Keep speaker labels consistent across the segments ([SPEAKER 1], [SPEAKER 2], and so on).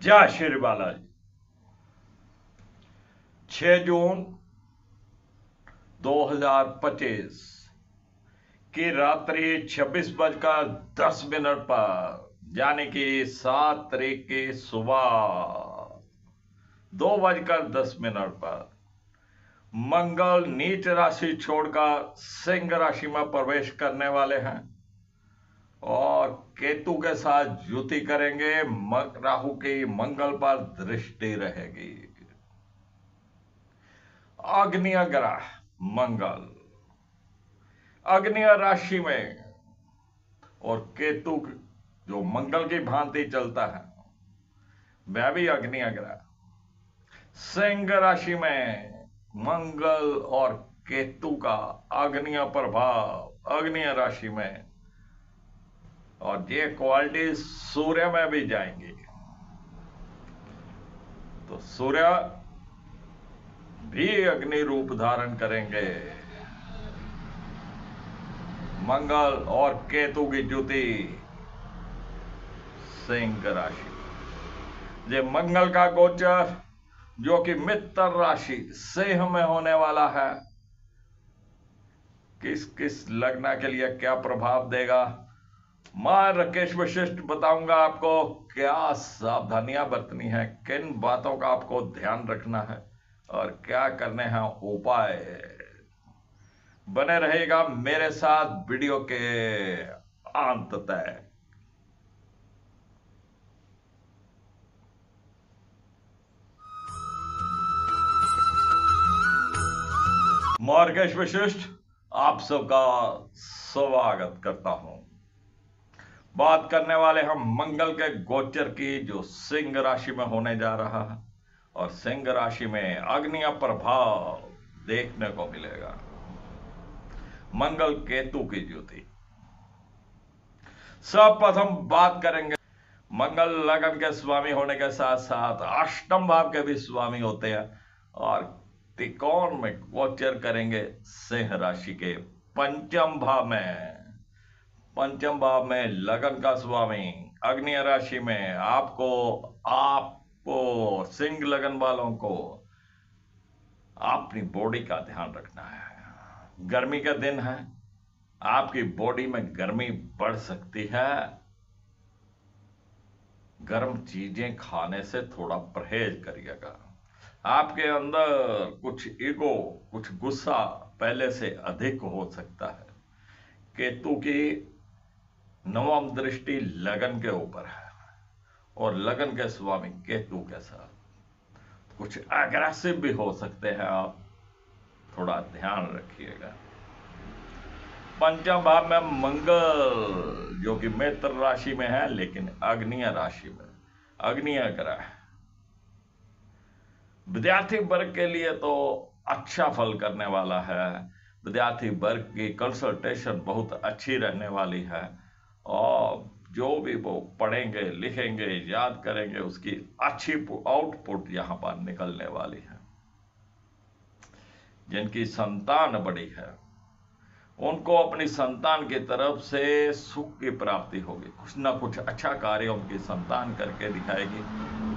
[SPEAKER 1] जय श्री बालाजी। 6 जून 2025 की रात्रि 26:10 पर यानी कि 7 तारीख की सुबह 2:10 पर मंगल नीच राशि छोड़कर सिंह राशि में प्रवेश करने वाले हैं और केतु के साथ युति करेंगे। राहु की मंगल पर दृष्टि रहेगी। अग्निय ग्रह मंगल अग्निय राशि में और केतु जो मंगल की भांति चलता है वह भी अग्निय ग्रह सिंह राशि में मंगल और केतु का अग्निय प्रभाव अग्निय राशि में, और ये क्वालिटी सूर्य में भी जाएंगी। तो सूर्य भी अग्नि रूप धारण करेंगे। मंगल और केतु की युति सिंह राशि। ये मंगल का गोचर जो कि मित्र राशि सिंह में होने वाला है, किस किस लग्न के लिए क्या प्रभाव देगा मैं राकेश वशिष्ठ बताऊंगा आपको। क्या सावधानियां बरतनी है, किन बातों का आपको ध्यान रखना है और क्या करने हैं उपाय। बने रहेगा मेरे साथ वीडियो के अंत तक। मैं राकेश वशिष्ठ आप सबका स्वागत करता हूं। बात करने वाले हम मंगल के गोचर की जो सिंह राशि में होने जा रहा है और सिंह राशि में अग्निय प्रभाव देखने को मिलेगा। मंगल केतु की युति। सर्वप्रथम बात करेंगे मंगल लगन के स्वामी होने के साथ साथ अष्टम भाव के भी स्वामी होते हैं और त्रिकोण में गोचर करेंगे सिंह राशि के पंचम भाव में। पंचम भाव में लगन का स्वामी अग्नि राशि में आपको सिंह लगन वालों को अपनी बॉडी का ध्यान रखना है। गर्मी का दिन है, आपकी बॉडी में गर्मी बढ़ सकती है। गर्म चीजें खाने से थोड़ा परहेज करिएगा। आपके अंदर कुछ ईगो, कुछ गुस्सा पहले से अधिक हो सकता है। केतु की नवम दृष्टि लगन के ऊपर है और लगन के स्वामी केतु के साथ कुछ अग्रेसिव भी हो सकते हैं, आप थोड़ा ध्यान रखिएगा। पंचम भाव में मंगल जो कि मित्र राशि में है लेकिन अग्निय राशि में, अग्निय ग्रह। विद्यार्थी वर्ग के लिए तो अच्छा फल करने वाला है। विद्यार्थी वर्ग की कंसंट्रेशन बहुत अच्छी रहने वाली है और जो भी वो पढ़ेंगे, लिखेंगे, याद करेंगे उसकी अच्छी आउटपुट यहां पर निकलने वाली है। जिनकी संतान बड़ी है उनको अपनी संतान की तरफ से सुख की प्राप्ति होगी। कुछ ना कुछ अच्छा कार्य उनकी संतान करके दिखाएगी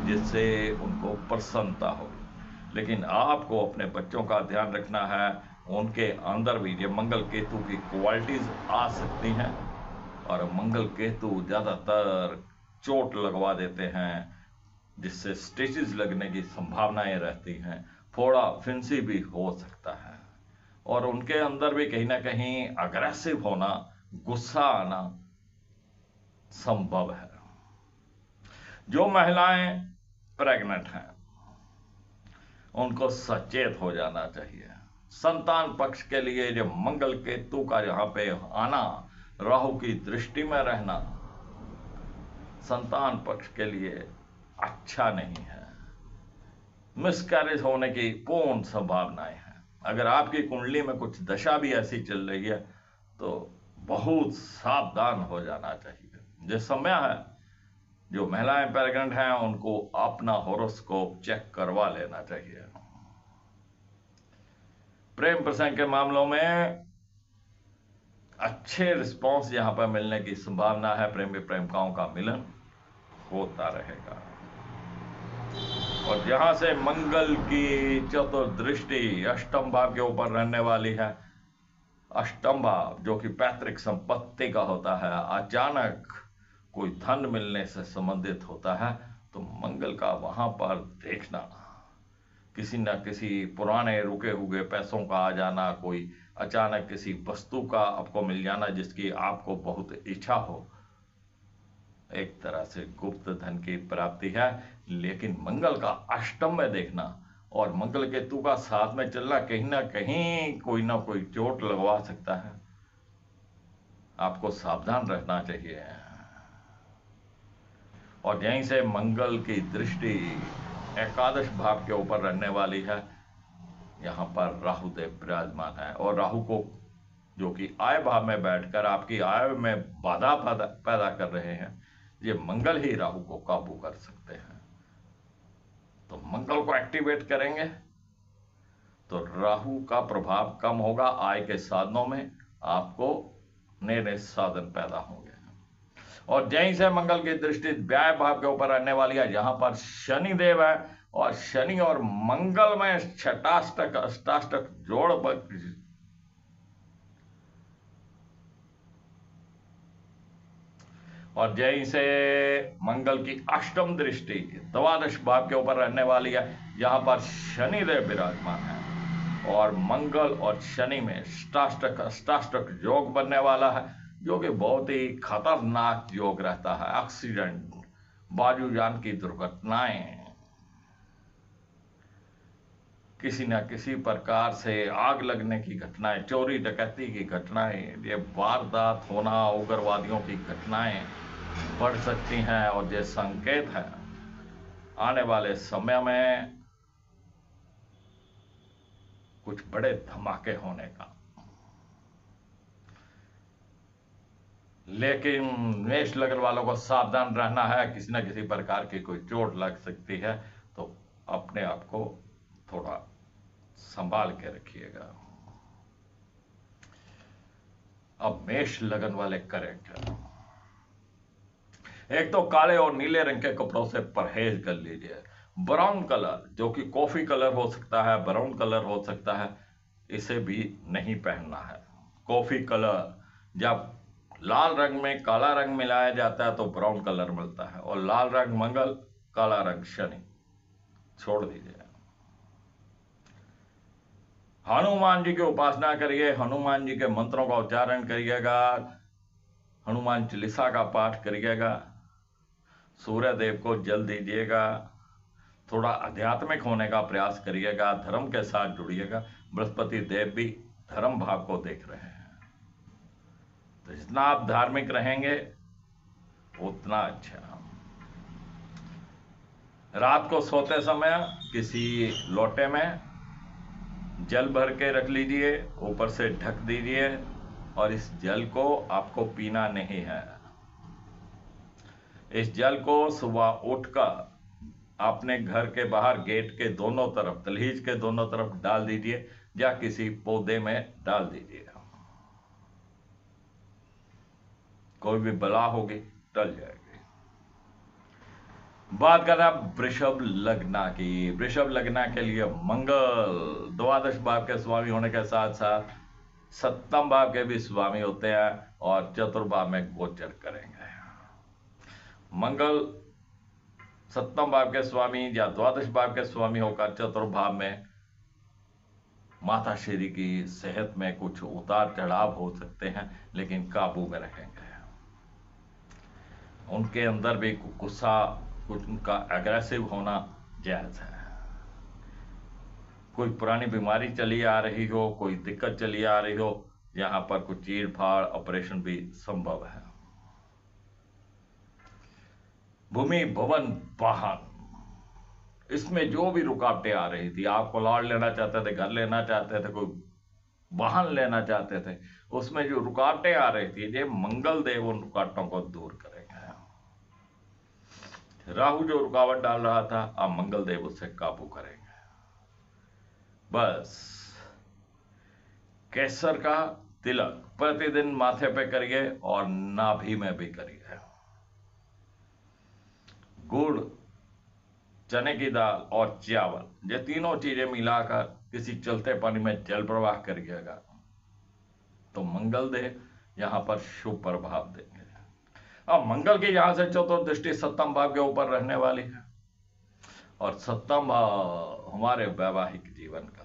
[SPEAKER 1] जिससे उनको प्रसन्नता होगी। लेकिन आपको अपने बच्चों का ध्यान रखना है। उनके अंदर भी ये मंगल केतु की क्वालिटीज आ सकती हैं और मंगल केतु ज्यादातर चोट लगवा देते हैं जिससे स्टिचेस लगने की संभावनाएं रहती हैं। फोड़ा फिंसी भी हो सकता है और उनके अंदर भी कहीं ना कहीं अग्रेसिव होना, गुस्सा आना संभव है। जो महिलाएं प्रेग्नेंट हैं उनको सचेत हो जाना चाहिए। संतान पक्ष के लिए जो मंगल केतु का यहां पे आना, राहु की दृष्टि में रहना संतान पक्ष के लिए अच्छा नहीं है। मिसकैरेज होने की पूर्ण संभावनाएं हैं। अगर आपकी कुंडली में कुछ दशा भी ऐसी चल रही है तो बहुत सावधान हो जाना चाहिए। जो समय है, जो महिलाएं प्रेग्नेंट हैं उनको अपना हॉरोस्कोप चेक करवा लेना चाहिए। प्रेम प्रसंग के मामलों में अच्छे रिस्पॉन्स यहां पर मिलने की संभावना है। प्रेमी प्रेमिकाओं का मिलन होता रहेगा। और जहां से मंगल की चतुर्दृष्टि अष्टम भाव के ऊपर रहने वाली है, अष्टम भाव जो कि पैतृक संपत्ति का होता है, अचानक कोई धन मिलने से संबंधित होता है, तो मंगल का वहां पर देखना, किसी न किसी पुराने रुके हुए पैसों का आ जाना, कोई अचानक किसी वस्तु का आपको मिल जाना जिसकी आपको बहुत इच्छा हो, एक तरह से गुप्त धन की प्राप्ति है। लेकिन मंगल का अष्टम में देखना और मंगल केतु का साथ में चलना कहीं ना कहीं कोई ना कोई चोट लगवा सकता है, आपको सावधान रहना चाहिए। और यहीं से मंगल की दृष्टि एकादश भाव के ऊपर रहने वाली है, यहां पर राहु देव विराजमान है, और राहु को जो कि आय भाव में बैठकर आपकी आय में बाधा पैदा कर रहे हैं, ये मंगल ही राहु को काबू कर सकते हैं। तो मंगल को एक्टिवेट करेंगे तो राहु का प्रभाव कम होगा, आय के साधनों में आपको नए नए साधन पैदा होंगे। और जहीं से मंगल की दृष्टि व्यय भाव के ऊपर रहने वाली है, जहां पर शनि देव है, और शनि और मंगल में छटाष्टक अष्टाष्टक जोड़ और जहीं से मंगल की अष्टम दृष्टि द्वादश भाव के ऊपर रहने वाली है, जहां पर शनि देव विराजमान है, और मंगल और शनि में अष्टाष्टक अष्टाष्टक योग बनने वाला है, जो कि बहुत ही खतरनाक योग रहता है। एक्सीडेंट, बाजूजान की दुर्घटनाएं, किसी न किसी प्रकार से आग लगने की घटनाएं, चोरी डकैती की घटनाएं, ये वारदात होना, उग्रवादियों की घटनाएं बढ़ सकती हैं, और ये संकेत है आने वाले समय में कुछ बड़े धमाके होने का। लेकिन मेष लगन वालों को सावधान रहना है, किसी न किसी प्रकार की कोई चोट लग सकती है, तो अपने आप को थोड़ा संभाल के रखिएगा। अब मेष लगन वाले करें क्या? एक तो काले और नीले रंग के कपड़ों से परहेज कर लीजिए। ब्राउन कलर जो कि कॉफी कलर हो सकता है, ब्राउन कलर हो सकता है, इसे भी नहीं पहनना है। कॉफी कलर, जब लाल रंग में काला रंग मिलाया जाता है तो ब्राउन कलर मिलता है, और लाल रंग मंगल, काला रंग शनि, छोड़ दीजिए। हनुमान जी की उपासना करिए, हनुमान जी के मंत्रों का उच्चारण करिएगा, हनुमान चालीसा का पाठ करिएगा, सूर्य देव को जल दीजिएगा, थोड़ा आध्यात्मिक होने का प्रयास करिएगा, धर्म के साथ जुड़िएगा। बृहस्पति देव भी धर्म भाव को देख रहे हैं, तो जितना आप धार्मिक रहेंगे उतना अच्छा। रात को सोते समय किसी लोटे में जल भर के रख लीजिए, ऊपर से ढक दीजिए, और इस जल को आपको पीना नहीं है। इस जल को सुबह उठकर अपने घर के बाहर गेट के दोनों तरफ, दहलीज के दोनों तरफ डाल दीजिए, या किसी पौधे में डाल दीजिए। कोई भी बला होगी टल जाएगी। बात करें वृषभ लग्ना की। वृषभ लग्ना के लिए मंगल द्वादश भाव के स्वामी होने के साथ साथ सप्तम भाव के भी स्वामी होते हैं, और चतुर्भाव में गोचर करेंगे। मंगल सप्तम भाव के स्वामी या द्वादश भाव के स्वामी होकर चतुर्भाव में माता श्री की सेहत में कुछ उतार चढ़ाव हो सकते हैं, लेकिन काबू में रहेंगे। उनके अंदर भी गुस्सा, कुछ उनका एग्रेसिव होना जायज है। कोई पुरानी बीमारी चली आ रही हो, कोई दिक्कत चली आ रही हो, यहां पर कुछ चीड़ फाड़ ऑपरेशन भी संभव है। भूमि, भवन, वाहन, इसमें जो भी रुकावटें आ रही थी, आप प्लॉट लेना चाहते थे, घर लेना चाहते थे, कोई वाहन लेना चाहते थे, उसमें जो रुकावटें आ रही थी, ये मंगल देव उन रुकावटों को दूर करेंगे। राहु जो रुकावट डाल रहा था, अब मंगल देव उससे काबू करेंगे। बस केसर का तिलक प्रतिदिन माथे पे करिए, और नाभि में भी करिए। गुड़ चने की दाल और चावल, ये तीनों चीजें मिलाकर किसी चलते पानी में जल प्रवाह करिएगा तो मंगल देव यहां पर शुभ प्रभाव देंगे। अब मंगल की यहां से चतुर्दृष्टि सप्तम भाव के ऊपर रहने वाली है और सप्तम भाव हमारे वैवाहिक जीवन का,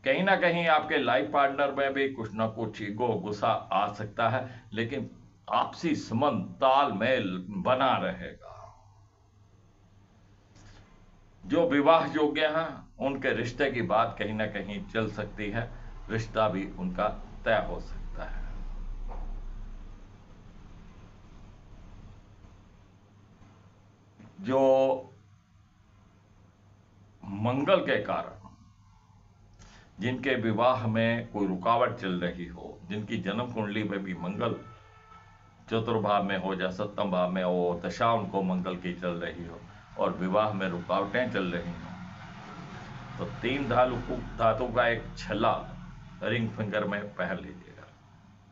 [SPEAKER 1] कहीं ना कहीं आपके लाइफ पार्टनर में भी कुछ ना कुछ ईगो गुस्सा आ सकता है, लेकिन आपसी संबंध तालमेल बना रहेगा। जो विवाह योग्य हैं उनके रिश्ते की बात कहीं ना कहीं चल सकती है, रिश्ता भी उनका तय हो सकता है। जो मंगल के कारण जिनके विवाह में कोई रुकावट चल रही हो, जिनकी जन्म कुंडली में भी मंगल चतुर्भाव में हो या सप्तम भाव में हो, दशा उनको मंगल की चल रही हो और विवाह में रुकावटें चल रही हो, तो 3 धातु का एक छल्ला रिंग फिंगर में पहन लीजिएगा।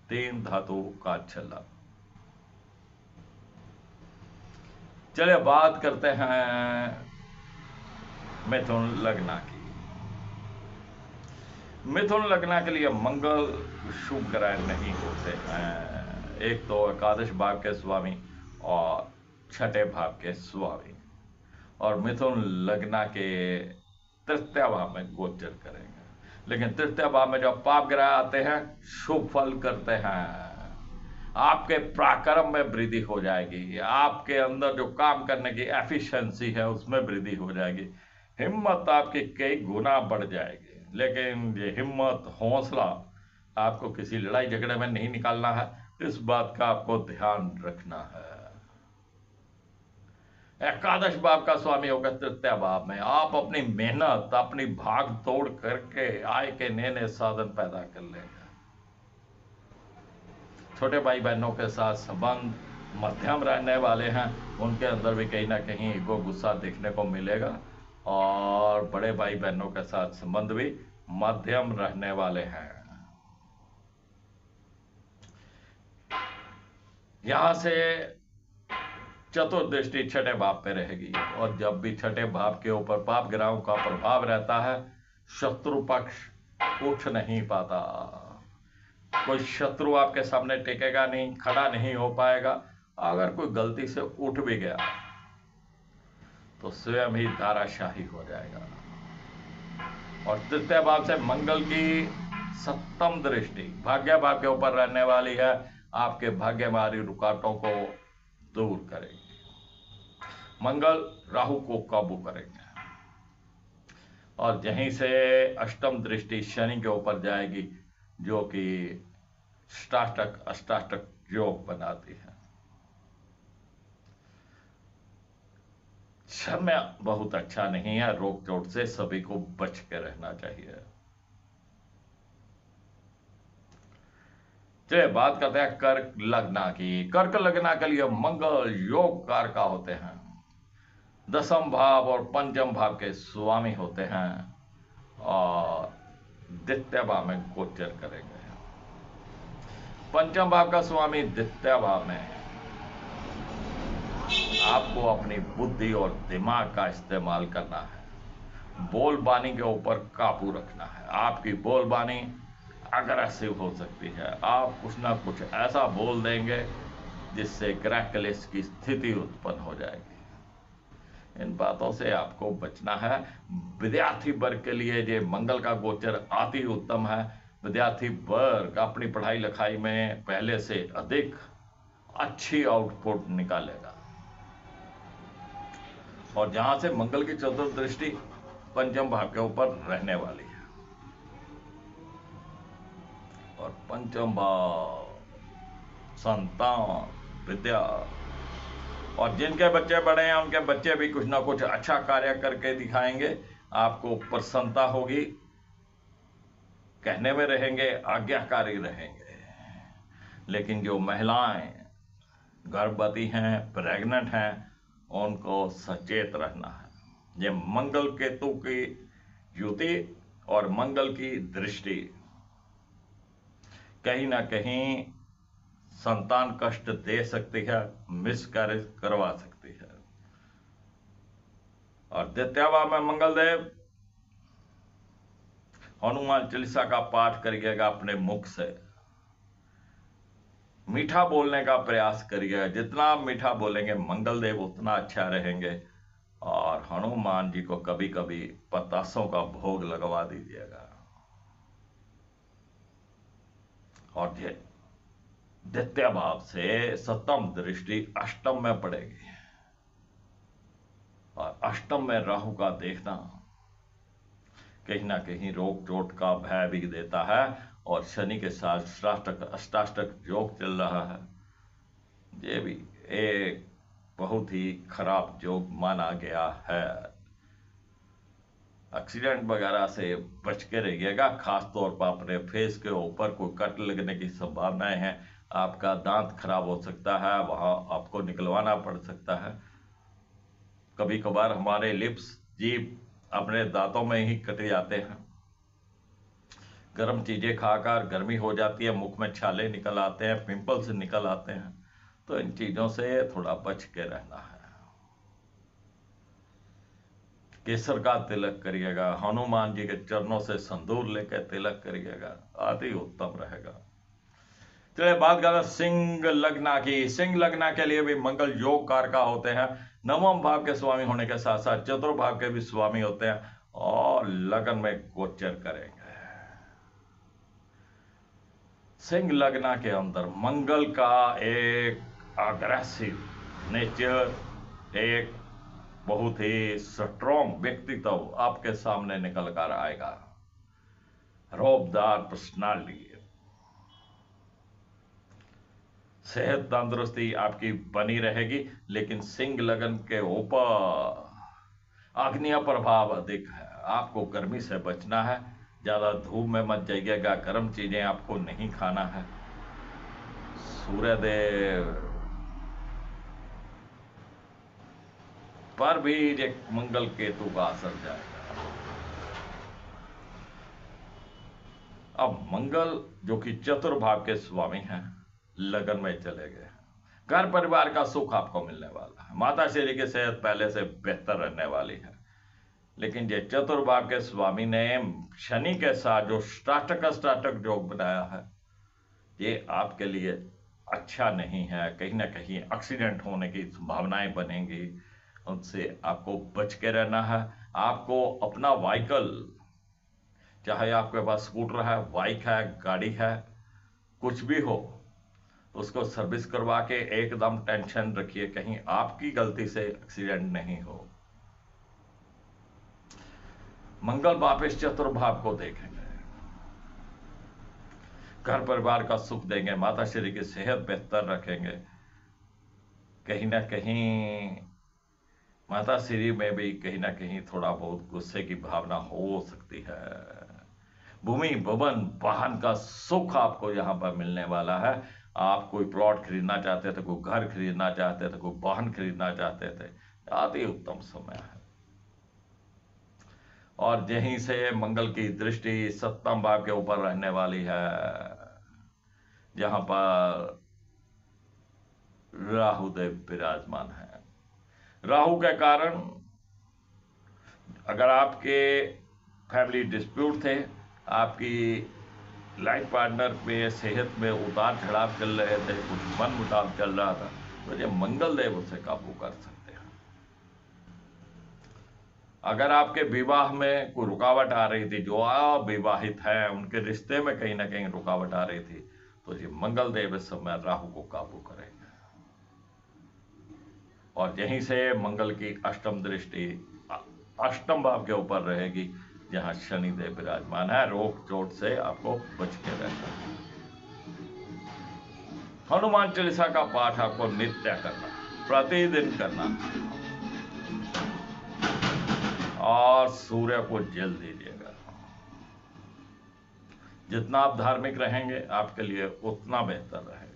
[SPEAKER 1] 3 धातु का छल्ला। चलिए बात करते हैं मिथुन लग्न की। मिथुन लग्न के लिए मंगल शुभ ग्रह नहीं होते हैं। एक तो एकादश भाव के स्वामी और छठे भाव के स्वामी, और मिथुन लग्न के तृतीय भाव में गोचर करेंगे। लेकिन तृतीय भाव में जब पाप ग्रह आते हैं शुभ फल करते हैं। आपके पराक्रम में वृद्धि हो जाएगी, आपके अंदर जो काम करने की एफिशिएंसी है उसमें वृद्धि हो जाएगी, हिम्मत आपकी कई गुना बढ़ जाएगी। लेकिन ये हिम्मत हौसला आपको किसी लड़ाई झगड़े में नहीं निकालना है, इस बात का आपको ध्यान रखना है। एकादश भाव का स्वामी होगा तृतीय भाव में। आप अपनी मेहनत, अपनी भाग तोड़ करके आय के नए नए साधन पैदा कर लेंगे। छोटे भाई बहनों के साथ संबंध मध्यम रहने वाले हैं, उनके अंदर भी कहीं ना कहीं ईगो गुस्सा देखने को मिलेगा, और बड़े भाई बहनों के साथ संबंध भी मध्यम रहने वाले हैं। यहां से चतुर्दृष्टि छठे भाव पे रहेगी, और जब भी छठे भाव के ऊपर पाप ग्रहों का प्रभाव रहता है, शत्रु पक्ष उठ नहीं पाता। कोई शत्रु आपके सामने टिकेगा नहीं, खड़ा नहीं हो पाएगा। अगर कोई गलती से उठ भी गया तो स्वयं ही धाराशाही हो जाएगा। और तृतीय भाव से मंगल की सप्तम दृष्टि भाग्य भाव के ऊपर रहने वाली है, आपके भाग्यमारी रुकावटों को दूर करेगी। मंगल राहु को काबू करेंगे, और यहीं से अष्टम दृष्टि शनि के ऊपर जाएगी, जो कि ष्टाष्टक अष्टाष्टक योग बनाती है। समय बहुत अच्छा नहीं है, रोग चोट से सभी को बच के रहना चाहिए। चलिए बात करते हैं कर्क लग्न की। कर्क लग्न के लिए मंगल योग कार का होते हैं, दसम भाव और पंचम भाव के स्वामी होते हैं, और द्वितीय भाव में गोचर करेंगे। पंचम भाव का स्वामी द्वितीय भाव में है। आपको अपनी बुद्धि और दिमाग का इस्तेमाल करना है, बोलबानी के ऊपर काबू रखना है। आपकी बोलबानी अग्रेसिव हो सकती है, आप कुछ ना कुछ ऐसा बोल देंगे जिससे ग्रह क्लेश की स्थिति उत्पन्न हो जाएगी। इन बातों से आपको बचना है। विद्यार्थी वर्ग के लिए ये मंगल का गोचर अति उत्तम है। विद्यार्थी वर्ग अपनी पढ़ाई लिखाई में पहले से अधिक अच्छी आउटपुट निकालेगा, और जहां से मंगल की चतुर्दृष्टि पंचम भाव के ऊपर रहने वाली है, और पंचम भाव संतान विद्या, और जिनके बच्चे बड़े हैं उनके बच्चे भी कुछ ना कुछ अच्छा कार्य करके दिखाएंगे। आपको प्रसन्नता होगी, कहने में रहेंगे, आज्ञाकारी रहेंगे। लेकिन जो महिलाएं गर्भवती हैं, प्रेग्नेंट हैं, उनको सचेत रहना है। ये मंगल केतु की युति और मंगल की दृष्टि कहीं ना कहीं संतान कष्ट दे सकती है, मिसकैरेज करवा सकती है। और द्वितीय भाव में मंगल देव हनुमान चालीसा का पाठ करिएगा, अपने मुख से मीठा बोलने का प्रयास करिएगा। जितना आप मीठा बोलेंगे मंगल देव उतना अच्छा रहेंगे। और हनुमान जी को कभी कभी पतासों का भोग लगवा दीजिएगा। और ये द्वितीय भाव से सप्तम दृष्टि अष्टम में पड़ेगी, और अष्टम में राहु का देखना कहीं ना कहीं रोग चोट का भय भी देता है। और शनि के साथ अष्टाष्टक योग चल रहा है, ये भी एक बहुत ही खराब योग माना गया है। एक्सीडेंट वगैरह से बच के रहिएगा। खासतौर पर अपने फेस के ऊपर कोई कट लगने की संभावनाएं हैं। आपका दांत खराब हो सकता है, वहां आपको निकलवाना पड़ सकता है। कभी कभार हमारे लिप्स, जीभ अपने दांतों में ही कट जाते हैं। गर्म चीजें खाकर गर्मी हो जाती है, मुख में छाले निकल आते हैं, पिंपल्स निकल आते हैं। तो इन चीजों से थोड़ा बच के रहना है। केसर का तिलक करिएगा, हनुमान जी के चरणों से संदूर लेकर तिलक करिएगा, अति उत्तम रहेगा। चलिए बात करें सिंह लग्न की। सिंह लग्न के लिए भी मंगल योग कारका होते हैं। नवम भाव के स्वामी होने के साथ साथ चतुर्थ भाव के भी स्वामी होते हैं, और लगन में गोचर करेंगे। सिंह लग्न के अंदर मंगल का एक अग्रेसिव नेचर, एक बहुत ही स्ट्रॉन्ग व्यक्तित्व आपके सामने निकल कर आएगा। रौबदार पर्सनालिटी, सेहत तंदुरुस्ती आपकी बनी रहेगी। लेकिन सिंह लगन के ऊपर आग्नेय प्रभाव अधिक है। आपको गर्मी से बचना है, ज्यादा धूप में मत जाइएगा, गर्म चीजें आपको नहीं खाना है। सूर्यदेव पर भी एक मंगल केतु का असर जाएगा। अब मंगल जो कि चतुर्भाव के स्वामी हैं, लगन में चले गए। घर परिवार का सुख आपको मिलने वाला है। माता श्री की सेहत पहले से बेहतर रहने वाली है। लेकिन ये चतुर्भाव के स्वामी ने शनि के साथ जो स्टाटक योग बनाया है, ये आपके लिए अच्छा नहीं है। कहीं ना कहीं एक्सीडेंट होने की संभावनाएं बनेंगी, उनसे आपको बच के रहना है। आपको अपना व्हीकल, चाहे आपके पास स्कूटर है, बाइक है, गाड़ी है, कुछ भी हो, उसको सर्विस करवा के एकदम टेंशन रखिए, कहीं आपकी गलती से एक्सीडेंट नहीं हो। मंगल वापस चतुर्भाव को देखेंगे, घर परिवार का सुख देंगे, माता श्री की सेहत बेहतर रखेंगे। कहीं ना कहीं माता श्री में भी कहीं ना कहीं थोड़ा बहुत गुस्से की भावना हो सकती है। भूमि भवन वाहन का सुख आपको यहां पर मिलने वाला है। आप कोई प्लॉट खरीदना चाहते थे, कोई घर खरीदना चाहते थे, कोई वाहन खरीदना चाहते थे, अति उत्तम समय है। और यहीं से मंगल की दृष्टि सप्तम भाव के ऊपर रहने वाली है, जहां पर राहु देव विराजमान है। राहु के कारण अगर आपके फैमिली डिस्प्यूट थे, आपकी लाइफ पार्टनर पे सेहत में उतार चढ़ाव चल रहे थे, कुछ मन मुटाव चल रहा था, तो ये मंगल देव उसे काबू कर सकते हैं। अगर आपके विवाह में कोई रुकावट आ रही थी, जो अविवाहित हैं उनके रिश्ते में कहीं ना कहीं रुकावट आ रही थी, तो ये मंगल देव इस समय राहु को काबू करेंगे। और यहीं से मंगल की अष्टम दृष्टि अष्टम भाव के ऊपर रहेगी, जहां शनि देव विराजमान है। रोग चोट से आपको बच के रहना है। हनुमान चालीसा का पाठ आपको नित्य करना, प्रतिदिन करना, और सूर्य को जल दीजिएगा। जितना आप धार्मिक रहेंगे आपके लिए उतना बेहतर रहेगा।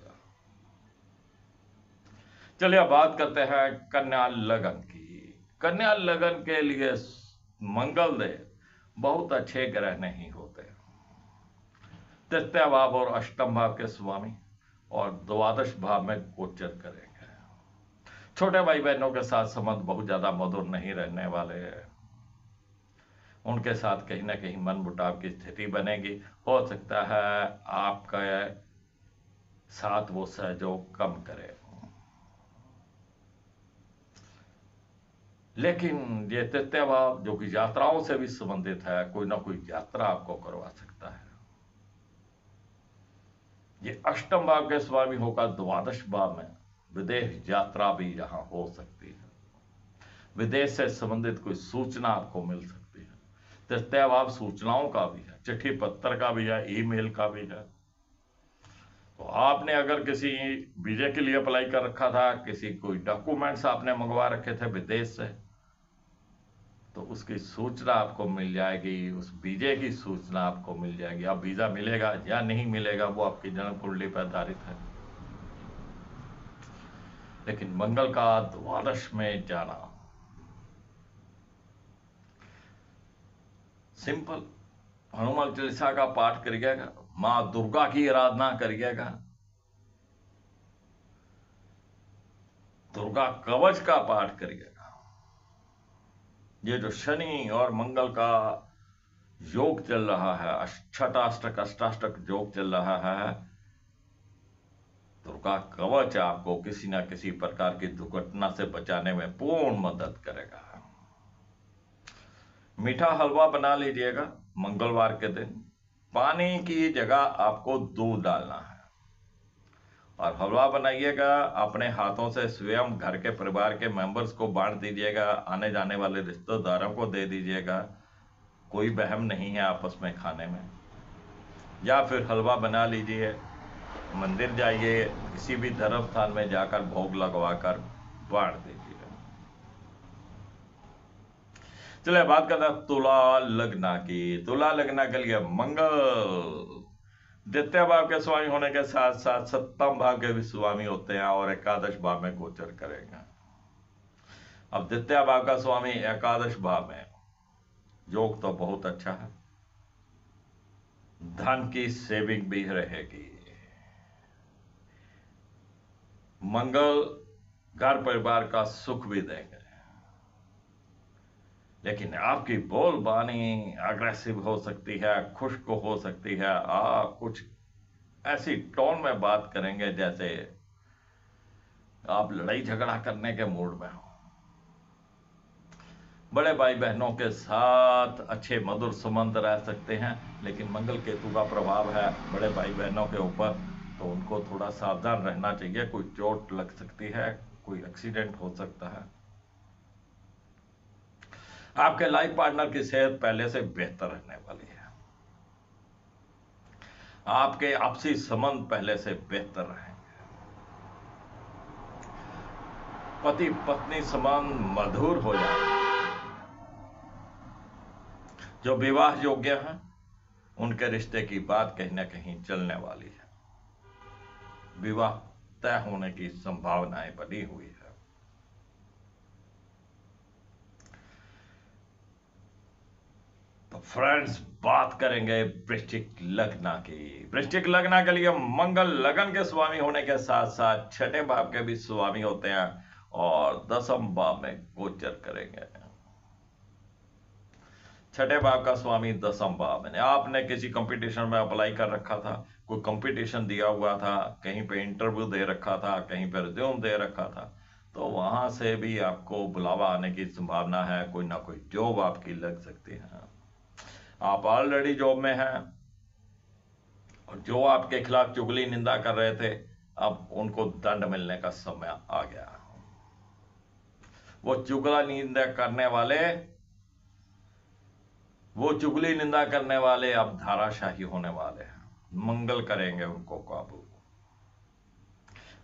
[SPEAKER 1] चलिए अब बात करते हैं कन्या लगन की। कन्या लगन के लिए मंगल देव बहुत अच्छे ग्रह नहीं होते। तृतीय भाव और अष्टम भाव के स्वामी और द्वादश भाव में गोचर करेंगे। छोटे भाई बहनों के साथ संबंध बहुत ज्यादा मधुर नहीं रहने वाले हैं। उनके साथ कहीं ना कहीं मन मुटाव की स्थिति बनेगी। हो सकता है आपका साथ वो सहयोग कम करे। लेकिन ये तृतीय भाव जो कि यात्राओं से भी संबंधित है, कोई ना कोई यात्रा आपको करवा सकता है। ये अष्टम भाव के स्वामी होगा द्वादश भाव में, विदेश यात्रा भी यहां हो सकती है। विदेश से संबंधित कोई सूचना आपको मिल सकती है। तृतीय भाव सूचनाओं का भी है, चिट्ठी पत्र का भी है, ईमेल का भी है। तो आपने अगर किसी वीजे के लिए अप्लाई कर रखा था, किसी कोई डॉक्यूमेंट्स आपने मंगवा रखे थे विदेश से, तो उसकी सूचना आपको मिल जाएगी, उस वीजे की सूचना आपको मिल जाएगी। अब वीजा मिलेगा या नहीं मिलेगा वो आपकी जन्म कुंडली पर आधारित है। लेकिन मंगल का द्वादश में जाना सिंपल, हनुमान चालीसा का पाठ करिएगा, मां दुर्गा की आराधना करिएगा, दुर्गा कवच का पाठ करिएगा। ये जो शनि और मंगल का योग चल रहा है, छठाष्टक अष्टाष्टक योग चल रहा है, दुर्गा कवच आपको किसी ना किसी प्रकार की दुर्घटना से बचाने में पूर्ण मदद करेगा। मीठा हलवा बना लीजिएगा मंगलवार के दिन। पानी की जगह आपको दूध डालना है और हलवा बनाइएगा, अपने हाथों से स्वयं घर के परिवार के मेंबर्स को बांट दीजिएगा, आने जाने वाले रिश्तेदारों को दे दीजिएगा। कोई वहम नहीं है आपस में खाने में। या फिर हलवा बना लीजिए, मंदिर जाइए, किसी भी धर्म स्थान में जाकर भोग लगवाकर बांट दीजिए। चलिए बात करते हैं तुला लग्न की। तुला लग्न के लिए मंगल द्वितीय भाव के स्वामी होने के साथ साथ सप्तम भाव के भी स्वामी होते हैं और एकादश भाव में गोचर करेंगे। अब द्वितीय भाव का स्वामी एकादश भाव में, योग तो बहुत अच्छा है, धन की सेविंग भी रहेगी। मंगल घर परिवार का सुख भी देंगे। लेकिन आपकी बोलबानी अग्रेसिव हो सकती है, खुश्क हो सकती है। आप कुछ ऐसी टोन में बात करेंगे जैसे आप लड़ाई झगड़ा करने के मूड में हो। बड़े भाई बहनों के साथ अच्छे मधुर संबंध रह सकते हैं, लेकिन मंगल केतु का प्रभाव है बड़े भाई बहनों के ऊपर, तो उनको थोड़ा सावधान रहना चाहिए। कोई चोट लग सकती है, कोई एक्सीडेंट हो सकता है। आपके लाइफ पार्टनर की सेहत पहले से बेहतर रहने वाली है। आपके आपसी संबंध पहले से बेहतर रहेंगे। पति पत्नी संबंध मधुर हो जाएगा। जो विवाह योग्य हैं उनके रिश्ते की बात कहीं ना कहीं चलने वाली है। विवाह तय होने की संभावनाएं बनी हुई है। तो फ्रेंड्स, बात करेंगे वृश्चिक लग्न की। वृश्चिक लग्न के लिए मंगल लगन के स्वामी होने के साथ साथ छठे भाव के भी स्वामी होते हैं और दसम भाव में गोचर करेंगे। छठे भाव का स्वामी दसम भाव में। आपने किसी कंपटीशन में अप्लाई कर रखा था, कोई कंपटीशन दिया हुआ था, कहीं पे इंटरव्यू दे रखा था, कहीं पे रिज्यूम दे रखा था, तो वहां से भी आपको बुलावा आने की संभावना है। कोई ना कोई जॉब आपकी लग सकती है। आप ऑलरेडी जॉब में हैं और जो आपके खिलाफ चुगली निंदा कर रहे थे, अब उनको दंड मिलने का समय आ गया। वो चुगली निंदा करने वाले अब धाराशाही होने वाले हैं। मंगल करेंगे उनको काबू।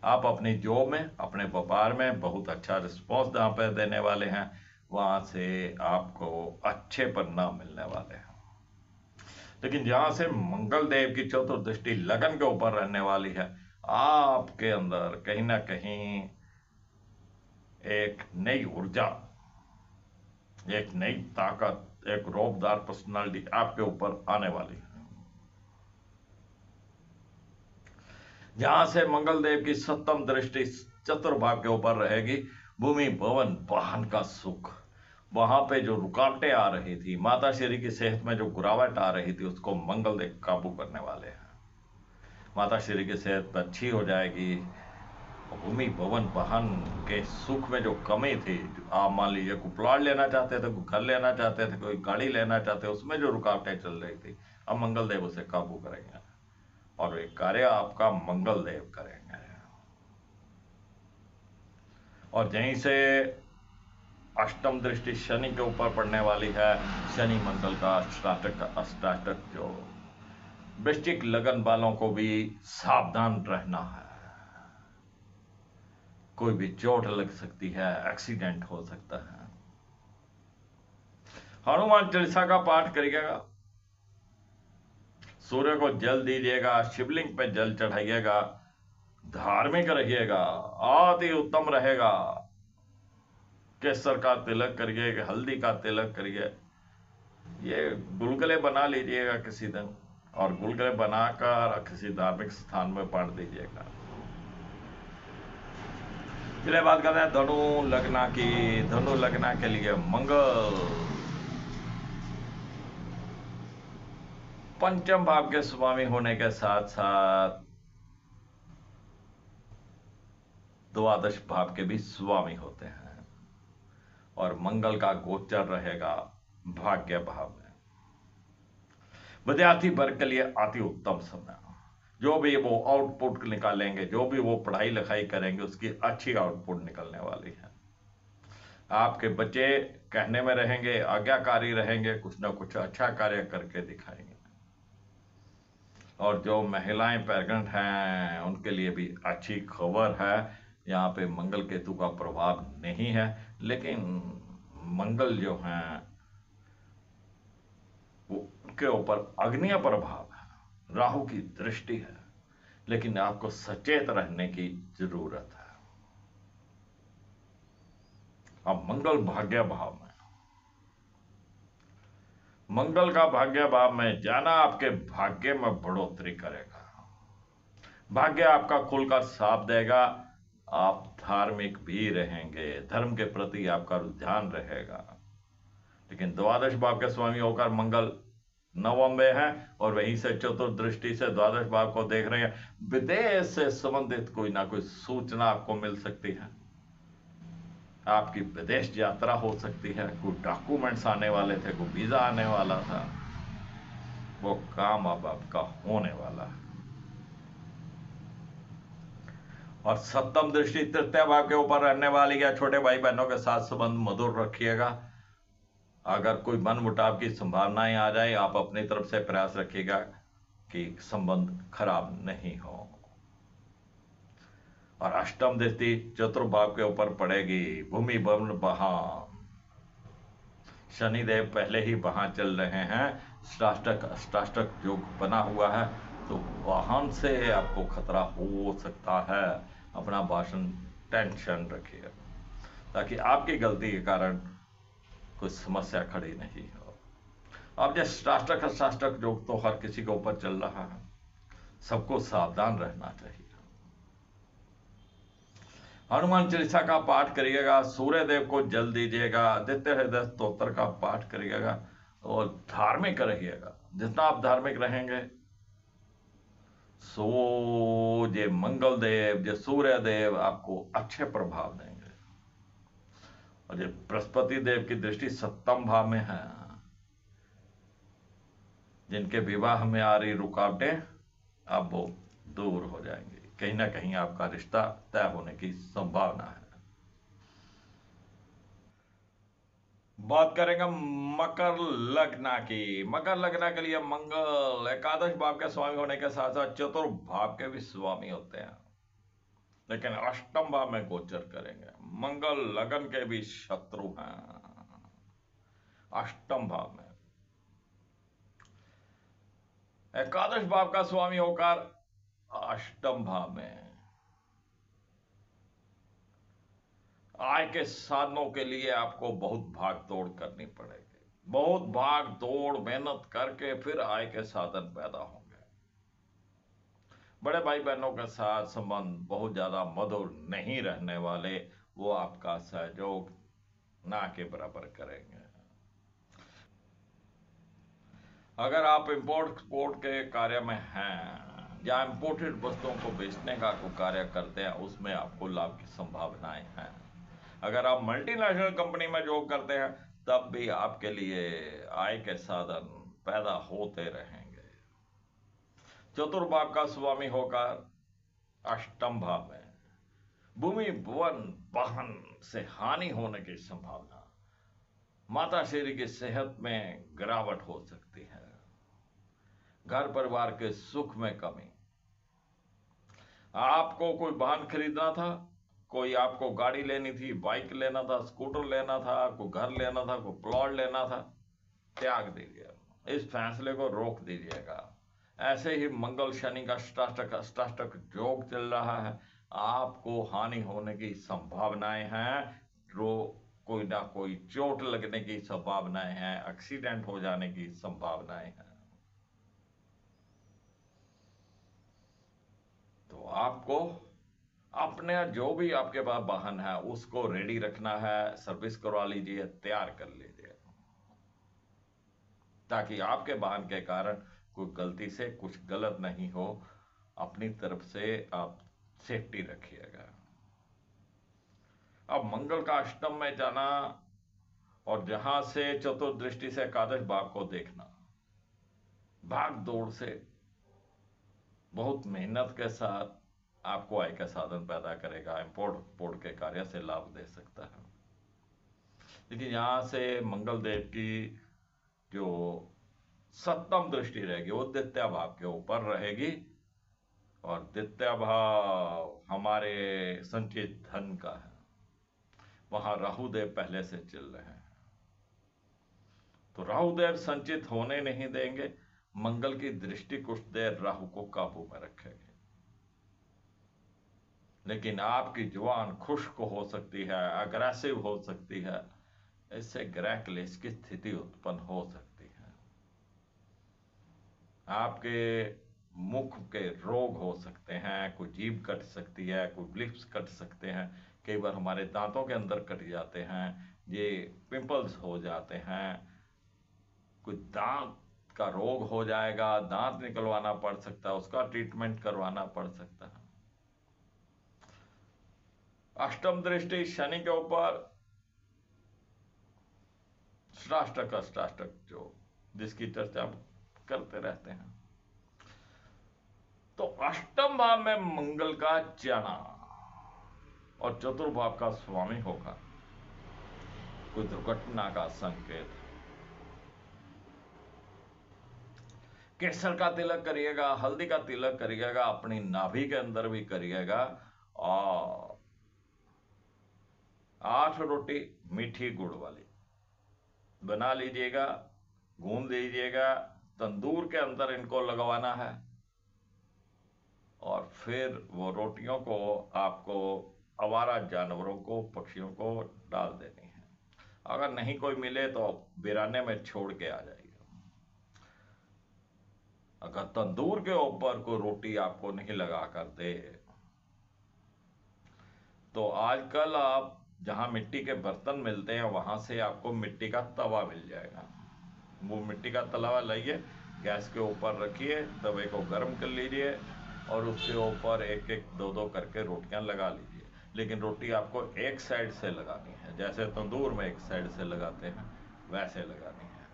[SPEAKER 1] आप अपनी जॉब में, अपने व्यापार में बहुत अच्छा रिस्पॉन्स जहां पर देने वाले हैं, वहां से आपको अच्छे परिणाम मिलने वाले हैं। लेकिन जहां से मंगल देव की चतुर्दृष्टि लगन के ऊपर रहने वाली है, आपके अंदर कहीं ना कहीं एक नई ऊर्जा, एक नई ताकत, एक रौबदार पर्सनालिटी आपके ऊपर आने वाली है। जहां से मंगल देव की सप्तम दृष्टि चतुर्भाव के ऊपर रहेगी, भूमि भवन वाहन का सुख, वहां पे जो रुकावटें आ रही थी, माता श्री की सेहत में जो गिरावट आ रही थी, उसको मंगल देव काबू करने वाले हैं। माता श्री की सेहत अच्छी हो जाएगी। भूमि भवन वाहन के सुख में जो कमी थी, आप मान लीजिए कोई प्लॉट लेना चाहते थे, कोई घर लेना चाहते थे, कोई गाड़ी लेना चाहते, उसमें जो रुकावटें चल रही थी, अब मंगल देव उसे काबू करेंगे और एक कार्य आपका मंगल देव करेंगे। और यहीं से अष्टम दृष्टि शनि के ऊपर पड़ने वाली है। शनि मंगल का अष्टाष्टक जो वृश्चिक लगन वालों को भी सावधान रहना है। कोई भी चोट लग सकती है, एक्सीडेंट हो सकता है। हनुमान चालीसा का पाठ करिएगा, सूर्य को जल दीजिएगा, शिवलिंग पे जल चढ़ाइएगा, धार्मिक रहिएगा, अति उत्तम रहेगा। केसर का तिलक करिए, हल्दी का तिलक करिए, ये गुलगुले बना लीजिएगा किसी दिन, और गुलगुले बनाकर किसी धार्मिक स्थान में बांट दीजिएगा। चलिए बात करते हैं धनु लग्न की। धनु लग्न के लिए मंगल पंचम भाव के स्वामी होने के साथ साथ द्वादश भाव के भी स्वामी होते हैं, और मंगल का गोचर रहेगा भाग्य भाव में। विद्यार्थी वर्ग के लिए अति उत्तम समय, जो भी वो आउटपुट निकालेंगे, जो भी वो पढ़ाई लिखाई करेंगे, उसकी अच्छी आउटपुट निकलने वाली है। आपके बच्चे कहने में रहेंगे, आज्ञाकारी रहेंगे, कुछ ना कुछ अच्छा कार्य करके दिखाएंगे। और जो महिलाएं प्रेग्नेंट हैं, उनके लिए भी अच्छी खबर है। यहाँ पे मंगल केतु का प्रभाव नहीं है, लेकिन मंगल जो हैं वो उनके ऊपर अग्नि प्रभाव है, राहु की दृष्टि है, लेकिन आपको सचेत रहने की जरूरत है। अब मंगल भाग्य भाव में, मंगल का भाग्य भाव में जाना आपके भाग्य में बढ़ोतरी करेगा। भाग्य आपका खुलकर साथ देगा। आप धार्मिक भी रहेंगे, धर्म के प्रति आपका रुझान रहेगा। लेकिन द्वादश भाव के स्वामी होकर मंगल नवम में है, और वहीं से चतुर्दृष्टि से द्वादश भाव को देख रहे हैं। विदेश से संबंधित कोई ना कोई सूचना आपको मिल सकती है, आपकी विदेश यात्रा हो सकती है, कोई डॉक्यूमेंट्स आने वाले थे, कोई वीजा आने वाला था, वो काम अब आपका होने वाला है। और सप्तम दृष्टि तृतीय भाव के ऊपर रहने वाली है। छोटे भाई बहनों के साथ संबंध मधुर रखिएगा। अगर कोई मन मुटाव की संभावनाएं आ जाए, आप अपनी तरफ से प्रयास रखिएगा कि संबंध खराब नहीं हो। और अष्टम दृष्टि चतुर्भाव के ऊपर पड़ेगी, भूमि भवन वाहन। शनिदेव पहले ही वहां चल रहे हैं, अष्टाष्टक योग बना हुआ है, तो वाहन से आपको खतरा हो सकता है। अपना भाषण टेंशन रखिए, ताकि आपकी गलती के कारण कोई समस्या खड़ी नहीं हो। अब जैसे अष्टाष्टक योग तो हर किसी के ऊपर चल रहा है, सबको सावधान रहना चाहिए। हनुमान चालीसा का पाठ करिएगा, सूर्य देव को जल दीजिएगा, आदित्य हृदय स्तोत्र का पाठ करिएगा, और धार्मिक रहिएगा। जितना आप धार्मिक रहेंगे, सो ये मंगल देव, ये सूर्य देव आपको अच्छे प्रभाव देंगे। और ये बृहस्पति देव की दृष्टि सप्तम भाव में है, जिनके विवाह में आ रही रुकावटें अब वो दूर हो जाएंगी। कहीं ना कहीं आपका रिश्ता तय होने की संभावना है। बात करेंगे मकर लग्न की। मकर लग्न के लिए मंगल एकादश भाव के स्वामी होने के साथ साथ चतुर्भाव के भी स्वामी होते हैं, लेकिन अष्टम भाव में गोचर करेंगे। मंगल लगन के भी शत्रु हैं अष्टम भाव में। एकादश भाव का स्वामी होकर अष्टम भाव में आय के साधनों के लिए आपको बहुत भाग दौड़ करनी पड़ेगी। बहुत भाग दौड़ मेहनत करके फिर आय के साधन पैदा होंगे। बड़े भाई बहनों के साथ संबंध बहुत ज्यादा मधुर नहीं रहने वाले, वो आपका सहयोग ना के बराबर करेंगे। अगर आप इंपोर्ट एक्सपोर्ट के कार्य में हैं या इंपोर्टेड वस्तुओं को बेचने का कोई कार्य करते हैं, उसमें आपको लाभ की संभावनाएं हैं। अगर आप मल्टीनेशनल कंपनी में जॉब करते हैं, तब भी आपके लिए आय के साधन पैदा होते रहेंगे। चतुर्भाव का स्वामी होकर अष्टम भाव में भूमि भवन वाहन से हानि होने की संभावना, माता श्री की सेहत में गिरावट हो सकती है, घर परिवार के सुख में कमी। आपको कोई वाहन खरीदना था, कोई आपको गाड़ी लेनी थी, बाइक लेना था, स्कूटर लेना था, कोई घर लेना था, कोई प्लॉट लेना था, त्याग दीजिए, इस फैसले को रोक दीजिएगा। ऐसे ही मंगल शनि का अष्टाष्टक योग चल रहा है, आपको हानि होने की संभावनाएं हैं। जो कोई ना कोई चोट लगने की संभावनाएं हैं, एक्सीडेंट हो जाने की संभावनाएं हैं। तो आपको अपने जो भी आपके पास वाहन है उसको रेडी रखना है, सर्विस करवा लीजिए, तैयार कर लीजिए, ताकि आपके वाहन के कारण कोई गलती से कुछ गलत नहीं हो। अपनी तरफ से आप सेफ्टी रखिएगा। अब मंगल का अष्टम में जाना और जहां से चतुर्दृष्टि से एकादश भाव को देखना, भाग दौड़ से बहुत मेहनत के साथ आपको आय का साधन पैदा करेगा, इंपोर्ट एक्सपोर्ट के कार्य से लाभ दे सकता है। लेकिन यहां से मंगल देव की जो सप्तम दृष्टि रहेगी वो द्वितीय भाव के ऊपर रहेगी, और द्वितीय भाव हमारे संचित धन का है, वहां राहुदेव पहले से चल रहे हैं, तो राहुदेव संचित होने नहीं देंगे। मंगल की दृष्टि कुछ देर राहु को काबू में रखेगी, लेकिन आपकी जुबान खुश्क हो सकती है, अग्रेसिव हो सकती है, इससे ग्रह क्लेश की स्थिति उत्पन्न हो सकती है। आपके मुख के रोग हो सकते हैं, कोई जीभ कट सकती है, कोई लिप्स कट सकते हैं, कई बार हमारे दांतों के अंदर कट जाते हैं, ये पिंपल्स हो जाते हैं, कोई दांत का रोग हो जाएगा, दांत निकलवाना पड़ सकता है, उसका ट्रीटमेंट करवाना पड़ सकता है। अष्टम दृष्टि शनि के ऊपर अष्टाष्टक जो जिसकी चर्चा करते रहते हैं, तो अष्टम भाव में मंगल का जाना और चतुर्भाव का स्वामी होगा कोई दुर्घटना का संकेत। केसर का तिलक करिएगा, हल्दी का तिलक करिएगा, अपनी नाभि के अंदर भी करिएगा, और 8 रोटी मीठी गुड़ वाली बना लीजिएगा, गूंद लीजिएगा, तंदूर के अंदर इनको लगवाना है, और फिर वो रोटियों को आपको आवारा जानवरों को, पक्षियों को डाल देनी है। अगर नहीं कोई मिले तो बिराने में छोड़ के आ जाइए। अगर तंदूर के ऊपर कोई रोटी आपको नहीं लगा कर दे, तो आजकल आप जहां मिट्टी के बर्तन मिलते हैं वहां से आपको मिट्टी का तवा मिल जाएगा। वो मिट्टी का तवा लाइए, गैस के ऊपर रखिए, तवे को गर्म कर लीजिए, और उसके ऊपर एक एक दो दो करके रोटियां लगा लीजिए। लेकिन रोटी आपको एक साइड से लगानी है, जैसे तंदूर में एक साइड से लगाते हैं वैसे लगानी है।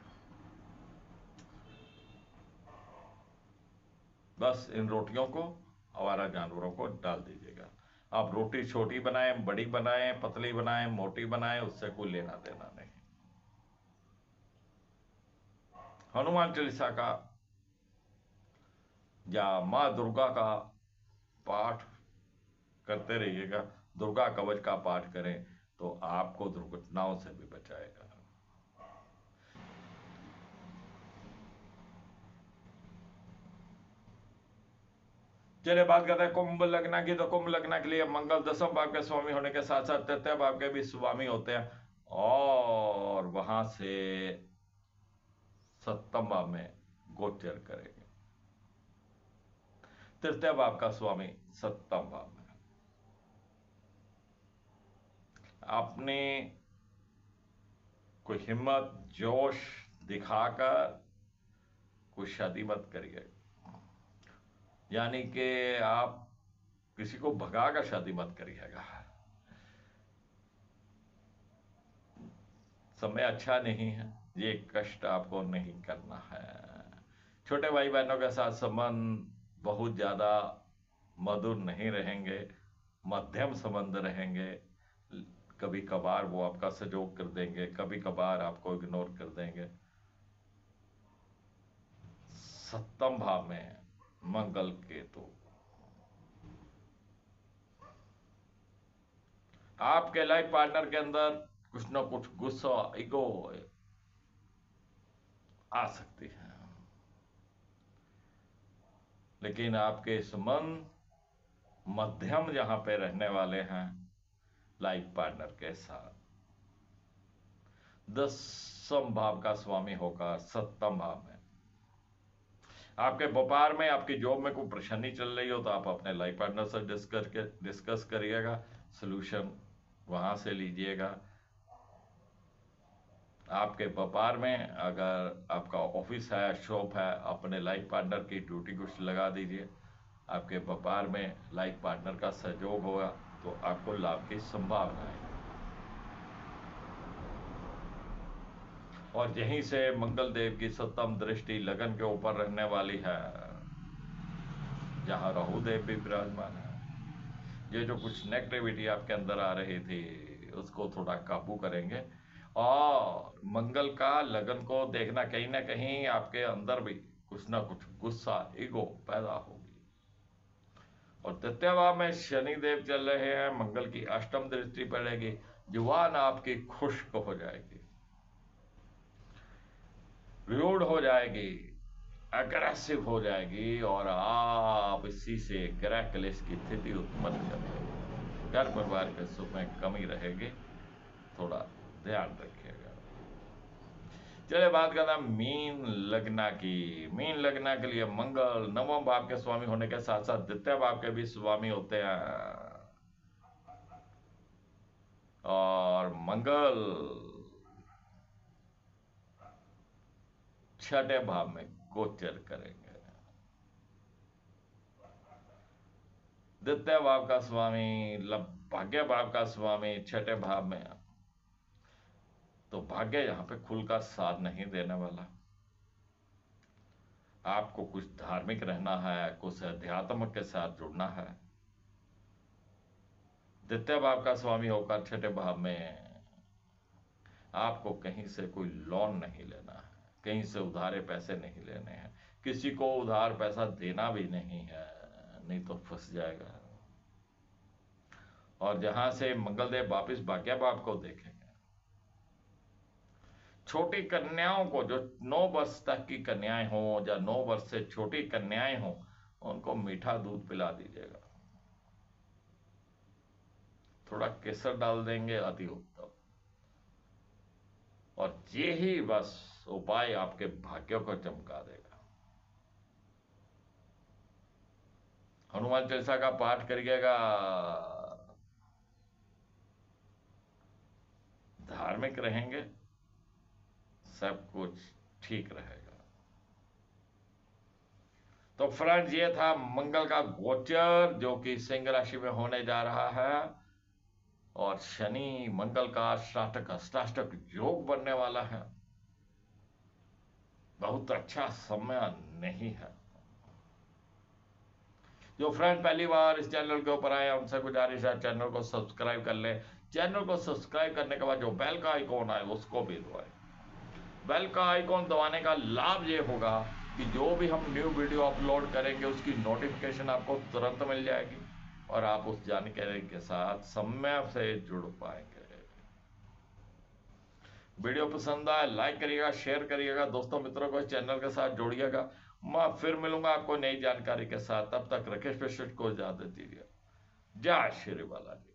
[SPEAKER 1] बस इन रोटियों को आवारा जानवरों को डाल दीजिएगा। आप रोटी छोटी बनाएं, बड़ी बनाएं, पतली बनाएं, मोटी बनाएं, उससे कोई लेना देना नहीं। हनुमान चालीसा का या माँ दुर्गा का पाठ करते रहिएगा। दुर्गा कवच का पाठ करें तो आपको दुर्घटनाओं से भी बचाएगा। चलिए बात करते हैं कुंभ लग्न की। तो कुंभ लग्न के लिए मंगल 10वें भाव के स्वामी होने के साथ साथ 3य भाव के भी स्वामी होते हैं, और वहां से 7वें भाव में गोचर करेंगे। तृतीय भाव का स्वामी सप्तम भाव में। आपने कोई हिम्मत जोश दिखाकर कोई शादी मत करिए, यानी कि आप किसी को भगाकर शादी मत करिएगा। समय अच्छा नहीं है, ये कष्ट आपको नहीं करना है। छोटे भाई बहनों के साथ संबंध बहुत ज्यादा मधुर नहीं रहेंगे, मध्यम संबंध रहेंगे। कभी कभार वो आपका सहयोग कर देंगे, कभी कभार आपको इग्नोर कर देंगे। सप्तम भाव में मंगल केतु, आपके लाइफ पार्टनर के अंदर कुछ ना कुछ गुस्सा, ईगो आ सकती है, लेकिन आपके संबंध मध्यम जहां पे रहने वाले हैं लाइफ पार्टनर के साथ। दसम भाव का स्वामी होगा सप्तम भाव में। आपके व्यापार में, आपकी जॉब में कोई परेशानी चल रही हो तो आप अपने लाइफ पार्टनर से डिस्कस करिएगा, सोल्यूशन वहां से लीजिएगा। आपके व्यापार में अगर आपका ऑफिस है, शॉप है, अपने लाइफ पार्टनर की ड्यूटी कुछ लगा दीजिए। आपके व्यापार में लाइफ पार्टनर का सहयोग होगा तो आपको लाभ की संभावना है। और यहीं से मंगल देव की सप्तम दृष्टि लगन के ऊपर रहने वाली है, जहां राहु देव भी विराजमान है। ये जो कुछ नेगेटिविटी आपके अंदर आ रही थी उसको थोड़ा काबू करेंगे। और मंगल का लगन को देखना, कहीं ना कहीं आपके अंदर भी कुछ ना कुछ गुस्सा, ईगो पैदा होगी। और तृतीय भाव में शनि देव चल रहे हैं, मंगल की अष्टम दृष्टि पड़ेगी, जुबान आपकी खुश्क हो जाएगी, रूड हो जाएगी, अग्रेसिव हो जाएगी, और आप इसी से ग्रह क्लेश की स्थिति उत्पन्न करेंगे। घर परिवार के सुख में कमी रहेगी, थोड़ा ध्यान रखिएगा। चलिए बात करते हैं मीन लग्ना की। मीन लग्ना के लिए मंगल नवम भाव के स्वामी होने के साथ साथ द्वितीय भाव के भी स्वामी होते हैं, और मंगल छठे भाव में गोचर करेंगे। द्वितीय भाव का स्वामी, भाग्य भाव का स्वामी छठे भाव में, तो भाग्य यहां पे खुलकर साथ नहीं देने वाला। आपको कुछ धार्मिक रहना है, कुछ अध्यात्म के साथ जुड़ना है। द्वितीय भाव का स्वामी होकर छठे भाव में आपको कहीं से कोई लोन नहीं लेना है, कहीं से उधारे पैसे नहीं लेने हैं, किसी को उधार पैसा देना भी नहीं है, नहीं तो फंस जाएगा। और जहां से मंगलदेव वापिस भाग्य भाव को देखेंगे, छोटी कन्याओं को, जो 9 वर्ष तक की कन्याएं हों या 9 वर्ष से छोटी कन्याएं हों, उनको मीठा दूध पिला दीजिएगा, थोड़ा केसर डाल देंगे, अति उत्तम। और ये ही बस उपाय आपके भाग्य को चमका देगा। हनुमान चालीसा का पाठ करिएगा, धार्मिक रहेंगे, सब कुछ ठीक रहेगा। तो फ्रेंड्स, ये था मंगल का गोचर जो कि सिंह राशि में होने जा रहा है, और शनि मंगल का अष्टाष्टक योग बनने वाला है। बहुत अच्छा समय नहीं है। जो फ्रेंड पहली बार इस चैनल के ऊपर आए, उनसे गुजारिश है चैनल को सब्सक्राइब कर ले। चैनल को सब्सक्राइब करने के बाद जो बेल का आइकॉन है उसको भी दबाएं। बेल का आइकॉन दबाने का लाभ ये होगा कि जो भी हम न्यू वीडियो अपलोड करेंगे उसकी नोटिफिकेशन आपको तुरंत मिल जाएगी, और आप उस जानकारी के साथ समय से जुड़ पाएंगे। वीडियो पसंद आए लाइक करिएगा, शेयर करिएगा, दोस्तों मित्रों को इस चैनल के साथ जोड़िएगा। मैं फिर मिलूंगा आपको नई जानकारी के साथ, तब तक राकेश पेशेंट को इजाजत दीजिए। जय श्री बालाजी।